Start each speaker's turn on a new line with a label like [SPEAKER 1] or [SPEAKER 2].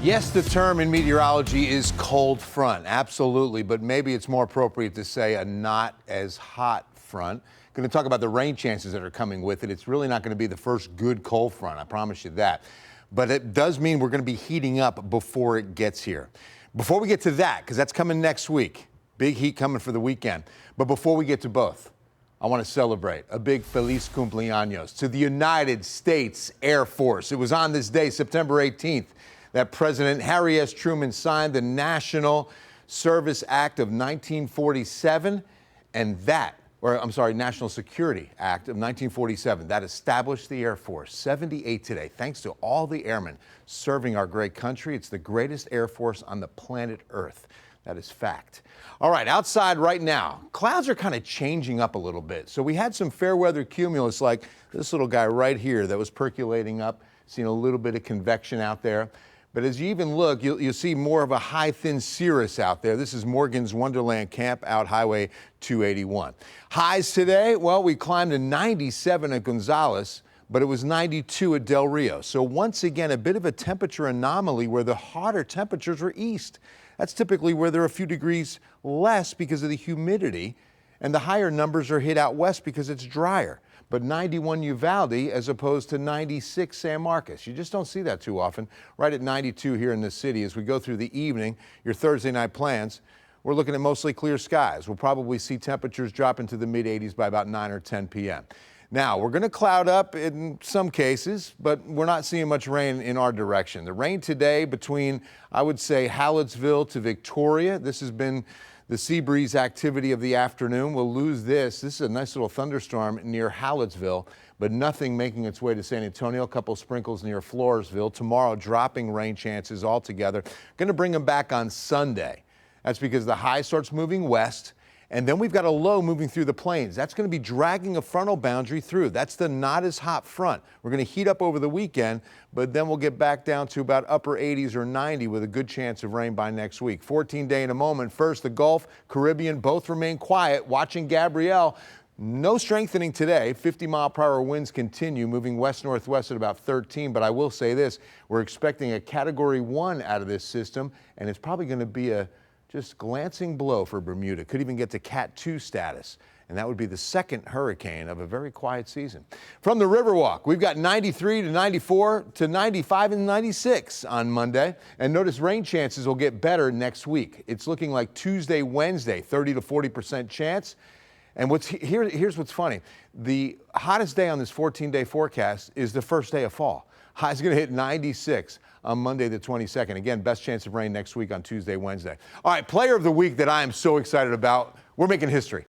[SPEAKER 1] Yes, the term in meteorology is cold front, absolutely, but maybe it's more appropriate to say a not as hot front. Going to talk about the rain chances that are coming with it. It's really not going to be the first good cold front, I promise you that. But it does mean we're going to be heating up before it gets here. Before we get to that, because that's coming next week, big heat coming for the weekend. But before we get to both, I want to celebrate a big feliz cumpleaños to the United States Air Force. It was on this day, September 18th, that President Harry S. Truman signed the National Service Act of 1947, and National Security Act of 1947. That established the Air Force. 78 today, thanks to all the airmen serving our great country. It's the greatest Air Force on the planet Earth. That is fact. All right, outside right now, clouds are kind of changing up a little bit. So we had some fair weather cumulus like this little guy right here that was percolating up, seeing a little bit of convection out there. But as you even look, you'll see more of a high thin cirrus out there. This is Morgan's Wonderland Camp out Highway 281. Highs today, well, we climbed to 97 at Gonzales, but it was 92 at Del Rio. So once again, a bit of a temperature anomaly where the hotter temperatures were east. That's typically where they're a few degrees less because of the humidity, and the higher numbers are hit out west because it's drier. But 91 Uvalde as opposed to 96 San Marcos. You just don't see that too often. Right at 92 here in the city. As we go through the evening, your Thursday night plans, we're looking at mostly clear skies. We'll probably see temperatures drop into the mid-80s by about 9 or 10 p.m. Now, we're going to cloud up in some cases, but we're not seeing much rain in our direction. The rain today between, I would say, Hallettsville to Victoria. This has been the sea breeze activity of the afternoon. We'll lose this. This is a nice little thunderstorm near Hallettsville, but nothing making its way to San Antonio. A couple sprinkles near Floresville. Tomorrow, dropping rain chances altogether. Going to bring them back on Sunday. That's because the high starts moving west, and then we've got a low moving through the plains. That's going to be dragging a frontal boundary through. That's the not as hot front. We're going to heat up over the weekend, but then we'll get back down to about upper 80s or 90 with a good chance of rain by next week. 14-day in a moment. First, the Gulf, Caribbean, both remain quiet. Watching Gabrielle. No strengthening today. 50-mile-per-hour winds continue, moving west-northwest at about 13. But I will say this, we're expecting a Category 1 out of this system, and it's probably going to be a just glancing blow for Bermuda. Could even get to Cat 2 status. And that would be the second hurricane of a very quiet season. From the Riverwalk, we've got 93 to 94 to 95 and 96 on Monday. And notice rain chances will get better next week. It's looking like Tuesday, Wednesday, 30 to 40% chance. And here's what's funny. The hottest day on this 14-day forecast is the first day of fall. High's going to hit 96 on Monday the 22nd. Again, best chance of rain next week on Tuesday, Wednesday. All right, player of the week that I am so excited about. We're making history.